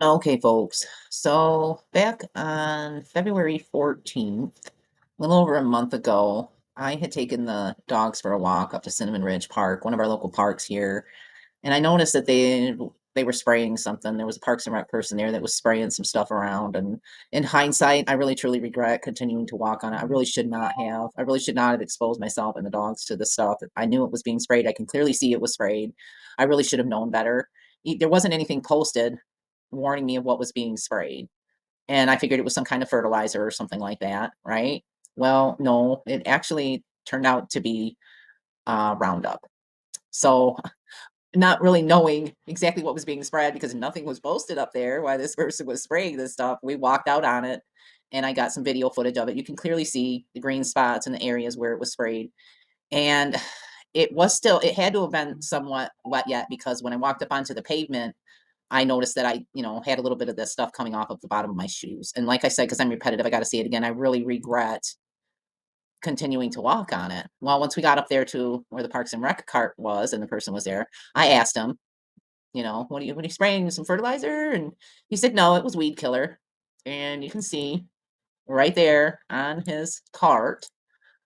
Okay, folks. So back on February 14th, a little over a month ago, I had taken the dogs for a walk up to Cinnamon Ridge Park, one of our local parks here, and I noticed that they were spraying something. There was a Parks and Rec person there that was spraying some stuff around. And in hindsight, I really truly regret continuing to walk on it. I really should not have. I really should not have exposed myself and the dogs to this stuff. I knew it was being sprayed. I can clearly see it was sprayed. I really should have known better. There wasn't anything posted warning me of what was being sprayed. And I figured it was some kind of fertilizer or something like that, right? Well, no, it actually turned out to be Roundup. So not really knowing exactly what was being spread because nothing was posted up there while this person was spraying this stuff. We walked out on it and I got some video footage of it. You can clearly see the green spots in the areas where it was sprayed. And it had to have been somewhat wet yet because when I walked up onto the pavement, I noticed that I had a little bit of this stuff coming off of the bottom of my shoes. And like I said, because I'm repetitive, I got to say it again. I really regret continuing to walk on it. Well, once we got up there to where the Parks and Rec cart was and the person was there, I asked him, what are you spraying? Some fertilizer? And he said, no, it was weed killer. And you can see right there on his cart.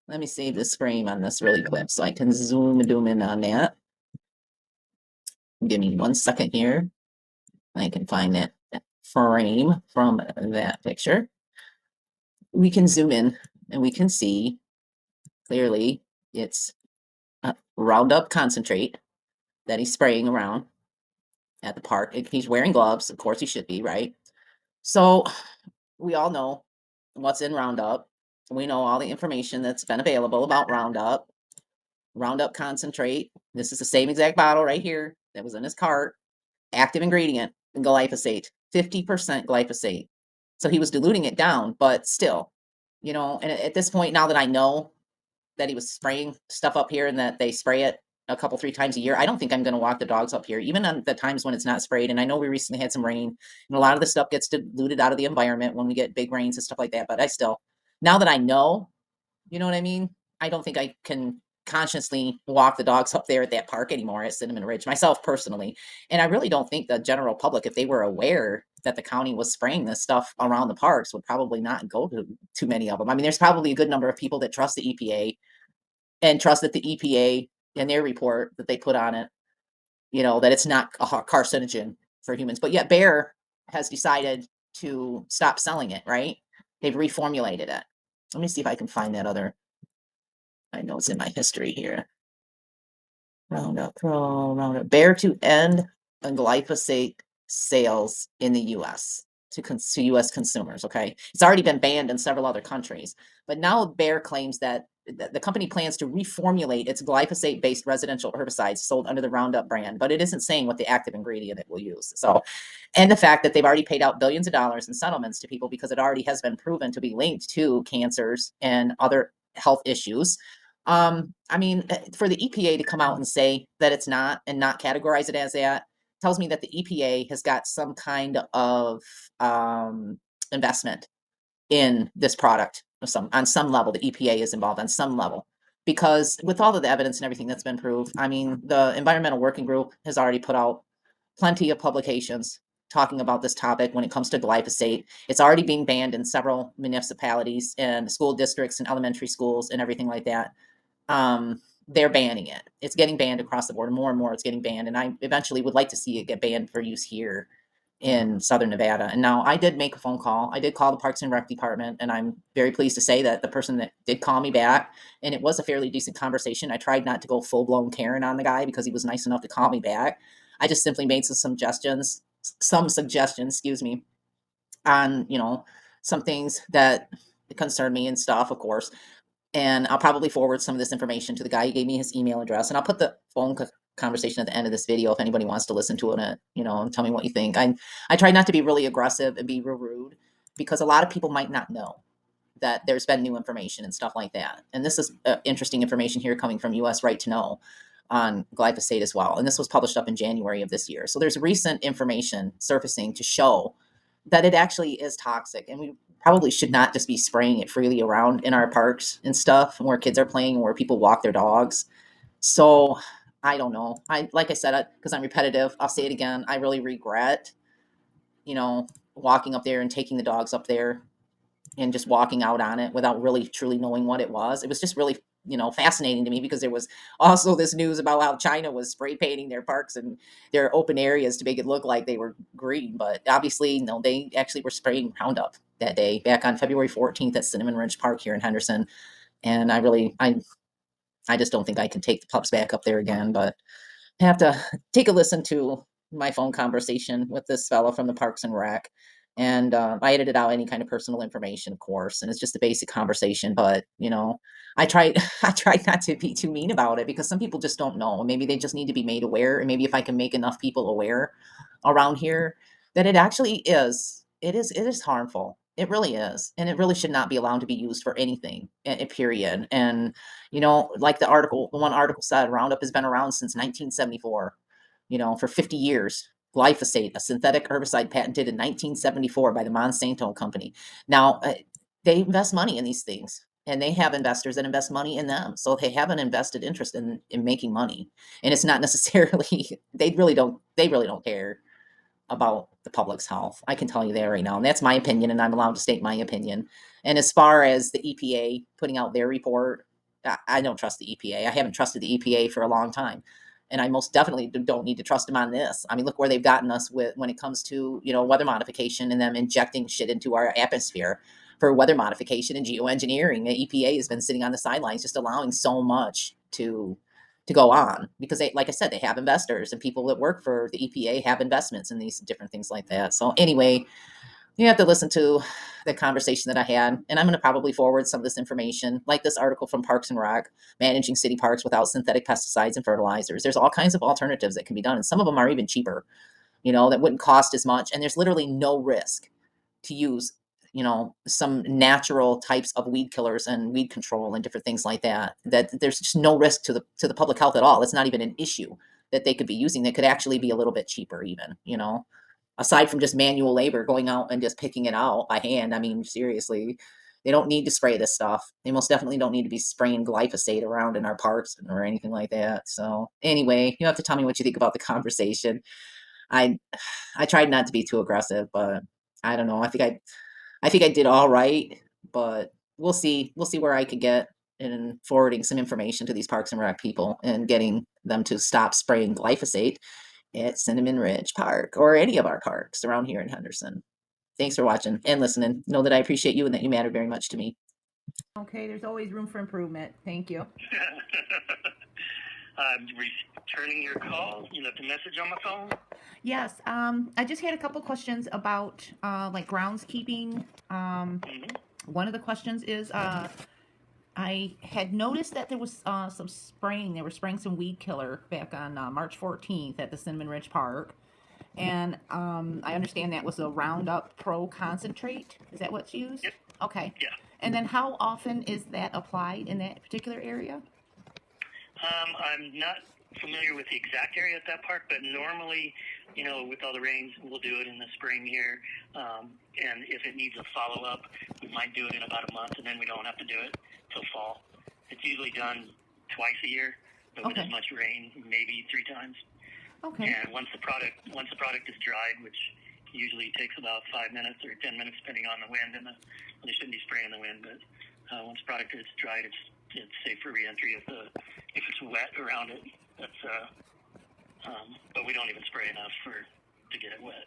Let me save the screen on this really quick so I can zoom in on that. Give me 1 second here. I can find that frame from that picture. We can zoom in and we can see clearly it's a Roundup concentrate that he's spraying around at the park. He's wearing gloves. Of course, he should be, right? So we all know what's in Roundup. We know all the information that's been available about Roundup. Roundup concentrate. This is the same exact bottle right here that was in his cart. Active ingredient, glyphosate, 50% glyphosate. So he was diluting it down, but still, and at this point, now that I know that he was spraying stuff up here and that they spray it a couple, 3 times a year, I don't think I'm going to walk the dogs up here, even on the times when it's not sprayed. And I know we recently had some rain and a lot of the stuff gets diluted out of the environment when we get big rains and stuff like that. But now that I know, you know what I mean? I don't think I can consciously walk the dogs up there at that park anymore at Cinnamon Ridge, myself personally. And I really don't think the general public, if they were aware that the county was spraying this stuff around the parks, would probably not go to too many of them. I mean, there's probably a good number of people that trust the EPA and trust that the EPA and their report that they put on it, that it's not a carcinogen for humans. But yet Bayer has decided to stop selling it, right? They've reformulated it. Let me see if I can find that other. I know it's in my history here. Roundup Pro, Roundup Bear to end glyphosate sales in the U.S. to U.S. consumers. Okay, it's already been banned in several other countries, but now Bayer claims that the company plans to reformulate its glyphosate-based residential herbicides sold under the Roundup brand, but it isn't saying what the active ingredient it will use. So, and the fact that they've already paid out billions of dollars in settlements to people because it already has been proven to be linked to cancers and other health issues. I mean, for the EPA to come out and say that it's not and not categorize it as that tells me that the EPA has got some kind of investment in this product. On some level, the EPA is involved on some level because with all of the evidence and everything that's been proved, I mean, the Environmental Working Group has already put out plenty of publications talking about this topic when it comes to glyphosate. It's already being banned in several municipalities and school districts and elementary schools and everything like that. They're banning it. It's getting banned across the board. More and more it's getting banned. And I eventually would like to see it get banned for use here in Southern Nevada. And now I did make a phone call. I did call the Parks and Rec department, and I'm very pleased to say that the person that did call me back, and it was a fairly decent conversation. I tried not to go full blown Karen on the guy because he was nice enough to call me back. I just simply made some suggestions, excuse me, on, some things that concern me and stuff, of course. And I'll probably forward some of this information to the guy. He gave me his email address, and I'll put the conversation at the end of this video if anybody wants to listen to it, and tell me what you think. I try not to be really aggressive and be real rude because a lot of people might not know that there's been new information and stuff like that. And this is interesting information here coming from US Right to Know on glyphosate as well. And this was published up in January of this year. So there's recent information surfacing to show that it actually is toxic. And we probably should not just be spraying it freely around in our parks and stuff where kids are playing, where people walk their dogs. So I don't know. Like I said, because I'm repetitive, I'll say it again. I really regret walking up there and taking the dogs up there and just walking out on it without really truly knowing what it was. It was just really, fascinating to me because there was also this news about how China was spray painting their parks and their open areas to make it look like they were green. But obviously, no, they actually were spraying Roundup that day back on February 14th at Cinnamon Ridge Park here in Henderson. And I just don't think I can take the pups back up there again, but have to take a listen to my phone conversation with this fellow from the Parks and Rec. And I edited out any kind of personal information, of course, and it's just a basic conversation. But I tried, I tried not to be too mean about it because some people just don't know. Maybe they just need to be made aware. And maybe if I can make enough people aware around here that it is harmful. It really is, and it really should not be allowed to be used for anything. Period. And like the one article said, Roundup has been around since 1974, for 50 years. Glyphosate, a synthetic herbicide patented in 1974 by the Monsanto Company. Now, they invest money in these things, and they have investors that invest money in them. So they have an invested interest in making money. And it's not necessarily, they really don't care about the public's health. I can tell you that right now. And that's my opinion, and I'm allowed to state my opinion. And as far as the EPA putting out their report, I don't trust the EPA. I haven't trusted the EPA for a long time. And I most definitely don't need to trust them on this. I mean, look where they've gotten us with when it comes to, weather modification and them injecting shit into our atmosphere for weather modification and geoengineering. The EPA has been sitting on the sidelines just allowing so much to go on because they, like I said, they have investors and people that work for the EPA have investments in these different things like that. So anyway, you have to listen to the conversation that I had, and I'm going to probably forward some of this information, like this article from Parks and Rec, managing city parks without synthetic pesticides and fertilizers. There's all kinds of alternatives that can be done, and some of them are even cheaper, that wouldn't cost as much, and there's literally no risk to use some natural types of weed killers and weed control and different things like that there's just no risk to the public health at all. It's not even an issue that they could be using that could actually be a little bit cheaper even, aside from just manual labor going out and just picking it out by hand. I mean, seriously, they don't need to spray this stuff. They most definitely don't need to be spraying glyphosate around in our parks or anything like that. So anyway, you have to tell me what you think about the conversation. I I tried not to be too aggressive, but I don't know. I think I did all right, but we'll see. We'll see where I could get in forwarding some information to these Parks and Rec people and getting them to stop spraying glyphosate at Cinnamon Ridge Park or any of our parks around here in Henderson. Thanks for watching and listening. Know that I appreciate you and that you matter very much to me. Okay, there's always room for improvement. Thank you. Returning your call. You left a message on my phone. Yes, I just had a couple questions about like groundskeeping. One of the questions is I had noticed that there was some spraying. They were spraying some weed killer back on March 14th at the Cinnamon Ridge Park. And I understand that was a Roundup Pro concentrate. Is that what's used? Yep. Okay. Yeah. And then how often is that applied in that particular area? I'm not familiar with the exact area at that park, but normally, with all the rains, we'll do it in the spring here. And if it needs a follow-up, we might do it in about a month, and then we don't have to do it till fall. It's usually done twice a year, but with as much rain, maybe 3 times. Okay. And once the product is dried, which usually takes about 5 minutes or 10 minutes, depending on the wind, and they shouldn't be spraying the wind, but once the product is dried, it's safe for reentry if it's wet around it. But we don't even spray enough to get it wet.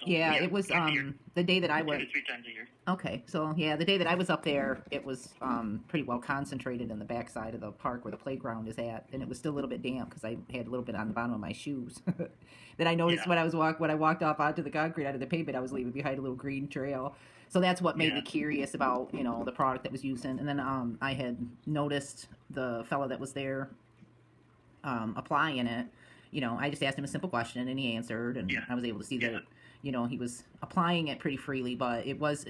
So, yeah, it was the day that I 2 went. to 3 times a year. Okay, so yeah, the day that I was up there, it was pretty well concentrated in the backside of the park where the playground is at, and it was still a little bit damp because I had a little bit on the bottom of my shoes. That I noticed when I walked off onto the concrete out of the pavement, I was leaving behind a little green trail. So that's what made me curious about the product that was used in. And then I had noticed the fellow that was there applying it. I just asked him a simple question and he answered, and I was able to see that he was applying it pretty freely, but it was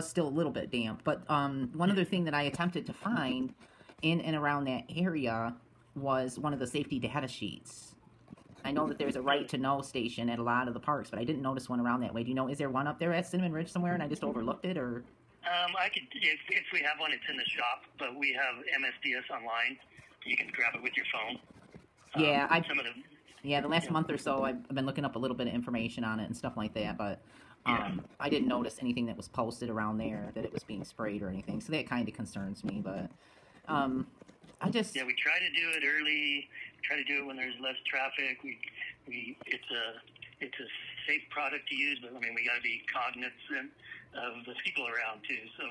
still a little bit damp. But one other thing that I attempted to find in and around that area was one of the safety data sheets. I know that there's a right to know station at a lot of the parks, but I didn't notice one around that way. Do you know, is there one up there at Cinnamon Ridge somewhere and I just overlooked it, or? I could, if we have one, it's in the shop, but we have MSDS online. You can grab it with your phone. The last month or so, I've been looking up a little bit of information on it and stuff like that. But I didn't notice anything that was posted around there that it was being sprayed or anything, so that kind of concerns me. But I just Yeah, we try to do it early. Try to do it when there's less traffic. It's a safe product to use, but I mean we got to be cognizant of the people around too. So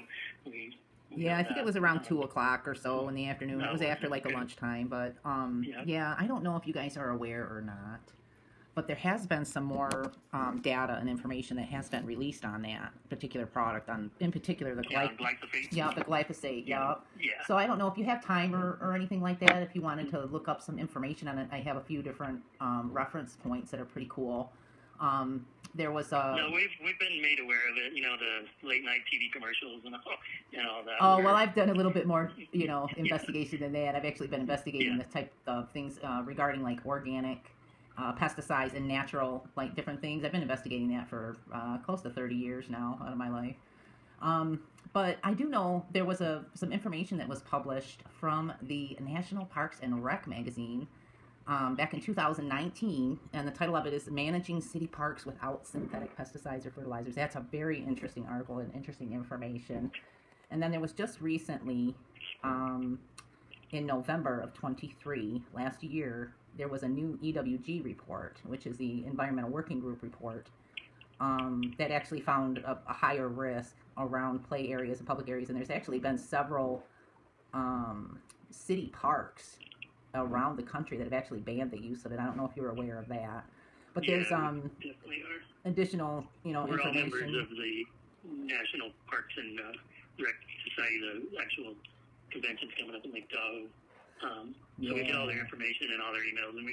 we yeah, know I think it that. was around 2 o'clock or so in the afternoon. It was Oh, after like a okay. lunchtime, but Yeah. yeah, I don't know if you guys are aware or not. But there has been some more data and information that has been released on that particular product, on in particular the Yeah, glyphosate. the glyphosate. Yeah. Yep. Yeah. So I don't know if you have time or anything like that. If you wanted to look up some information on it, I have a few different reference points that are pretty cool. There was a. No, we've been made aware of it. You know, the late night TV commercials and all that. Oh well, I've done a little bit more, investigation than that. I've actually been investigating Yeah. the type of things regarding like organic pesticides and natural, like different things. I've been investigating that for close to 30 years now out of my life. But I do know there was some information that was published from the National Parks and Rec magazine back in 2019, and the title of it is "Managing City Parks Without Synthetic Pesticides or Fertilizers." That's a very interesting article and interesting information. And then there was just recently, in November of 23, last year, there was a new EWG report, which is the Environmental Working Group report, that actually found a higher risk around play areas and public areas. And there's actually been several city parks around the country that have actually banned the use of it. I don't know if you're aware of that. But there's we definitely are. additional, We're all members information. of the National Parks and Rec Society, the actual convention's coming up in Lake Tahoe. So we get all their information and all their emails, and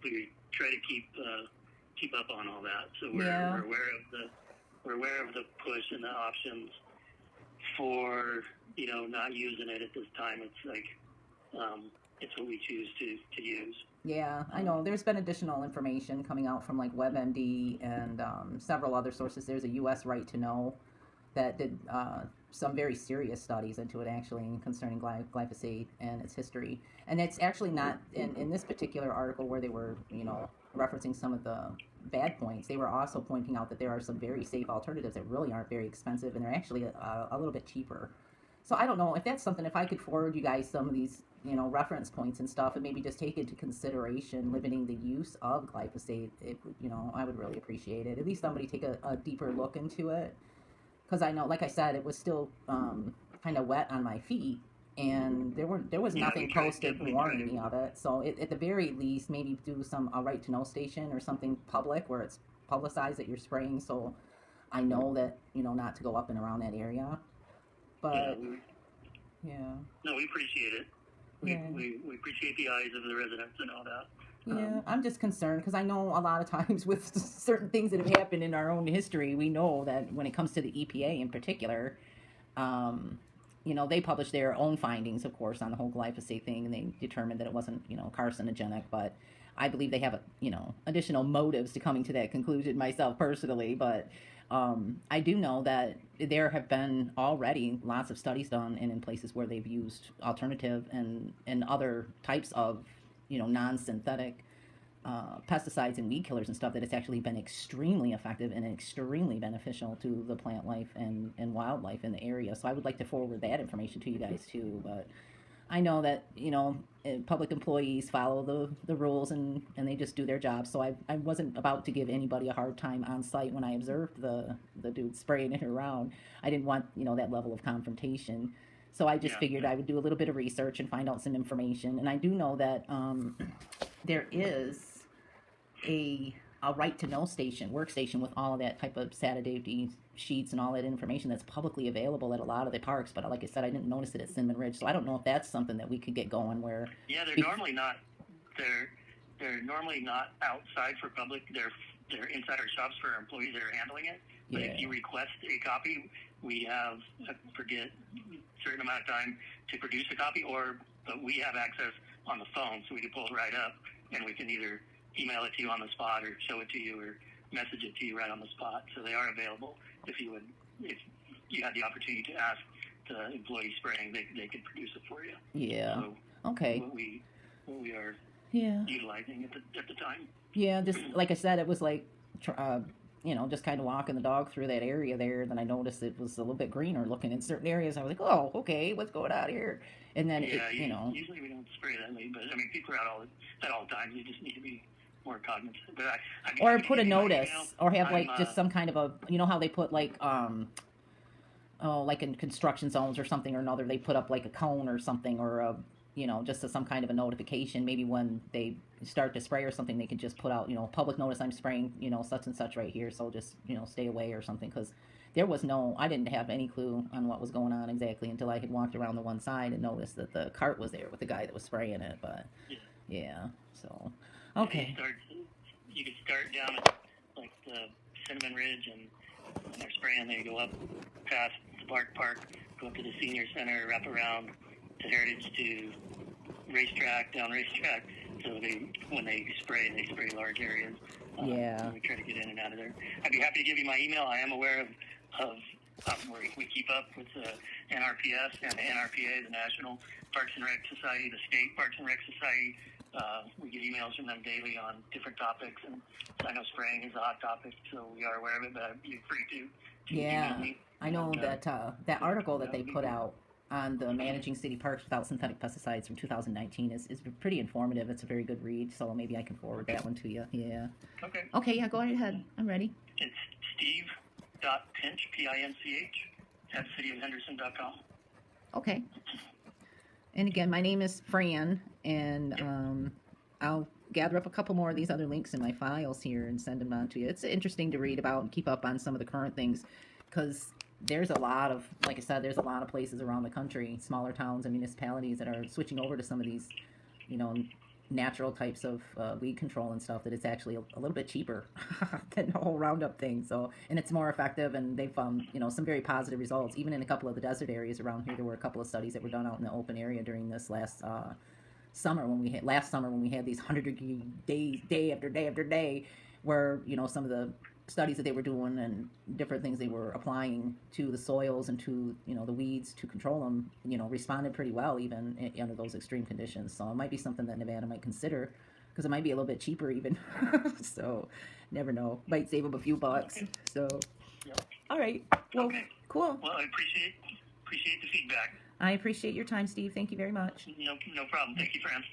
we try to keep up on all that. So we're aware of the push and the options for not using it at this time. It's like it's what we choose to use. Yeah, I know. There's been additional information coming out from like WebMD and several other sources. There's a U.S. Right to Know that did some very serious studies into it actually concerning glyphosate and its history. And it's actually not in this particular article where they were, referencing some of the bad points. They were also pointing out that there are some very safe alternatives that really aren't very expensive, and they're actually a little bit cheaper. So I don't know if that's something, if I could forward you guys some of these, reference points and stuff, and maybe just take into consideration limiting the use of glyphosate, I would really appreciate it. At least somebody take a deeper look into it. Because I know, like I said, it was still kind of wet on my feet, and there was nothing posted warning me of it. So at the very least, maybe do a right to know station or something public where it's publicized that you're spraying, so I know that not to go up and around that area. But yeah. No, we appreciate it. We appreciate the eyes of the residents and all that. Yeah, I'm just concerned because I know a lot of times with certain things that have happened in our own history, we know that when it comes to the EPA in particular, they published their own findings, of course, on the whole glyphosate thing, and they determined that it wasn't, carcinogenic. But I believe they have, additional motives to coming to that conclusion myself personally. But I do know that there have been already lots of studies done in places where they've used alternative and other types of non-synthetic pesticides and weed killers and stuff, that it's actually been extremely effective and extremely beneficial to the plant life and wildlife in the area. So I would like to forward that information to you guys too. But I know that public employees follow the rules and they just do their job. So I wasn't about to give anybody a hard time on site when I observed the dude spraying it around. I didn't want that level of confrontation. So I just figured I would do a little bit of research and find out some information. And I do know that there is a right to know workstation with all of that type of Saturday sheets and all that information that's publicly available at a lot of the parks. But like I said, I didn't notice it at Cinnamon Ridge, so I don't know if that's something that we could get going where. Yeah, they're normally not. They're normally not outside for public. They're inside our shops for our employees that are handling it. But if you request a copy, we have, I forget, a certain amount of time to produce a copy, but we have access on the phone, so we can pull it right up, and we can either email it to you on the spot or show it to you or message it to you right on the spot. So they are available if you had the opportunity to ask the employee spraying, they could produce it for you. Yeah. So okay. What we are yeah. utilizing at the time. Yeah, just like I said, it was like just kind of walking the dog through that area there, then I noticed it was a little bit greener looking in certain areas. I was like, oh, okay, what's going on here? And then Yeah, it. usually we don't spray that late, but I mean, people are out all the time. You just need to be more cognizant. But I'd be Or happy to put a give you my email. notice, or have I'm like just some kind of a, how they put like oh, like in construction zones or something or another, they put up like a cone or something, or a, just some kind of a notification. Maybe when they start to spray or something, they could just put out, public notice, I'm spraying, such and such right here, so just, stay away or something. Because I didn't have any clue on what was going on exactly until I had walked around the one side and noticed that the cart was there with the guy that was spraying it. But yeah. yeah, so Yeah, okay. you could start down at like the Cinnamon Ridge, and when they're spraying, they go up past the Park, go up to the Senior Center, wrap around to Heritage to down racetrack. So when they spray large areas. Yeah. We try to get in and out of there. I'd be happy to give you my email. I am aware of where we keep up with the NRPS and the NRPA, the National Parks and Rec Society, the State Parks and Rec Society. We get emails from them daily on different topics, and I know spraying is a hot topic, so we are aware of it, but you're free to Yeah, email me. I know that that article that they put out on the managing city parks without synthetic pesticides from 2019 is pretty informative. It's a very good read, so maybe I can forward that one to you. Yeah. Okay. Okay, yeah, go ahead. I'm ready. It's steve.pinch, P-I-N-C-H, at cityofhenderson.com. Okay. And again, my name is Fran, and I'll gather up a couple more of these other links in my files here and send them on to you. It's interesting to read about and keep up on some of the current things, because there's a lot of, like I said, there's a lot of places around the country, smaller towns and municipalities, that are switching over to some of these, natural types of weed control and stuff, that it's actually a little bit cheaper than the whole Roundup thing. So, and it's more effective, and they found, some very positive results. Even in a couple of the desert areas around here, there were a couple of studies that were done out in the open area during this last summer, when we had these 100-degree days, day after day after day, where some of the studies that they were doing and different things they were applying to the soils and to the weeds to control them, responded pretty well even under those extreme conditions. So it might be something that Nevada might consider, because it might be a little bit cheaper even. So never know, might save them a few bucks. Okay. So Yep. all right, well, Okay. cool. Well, I appreciate the feedback. I appreciate your time, Steve. Thank you very much. No problem. Thank you, Fran.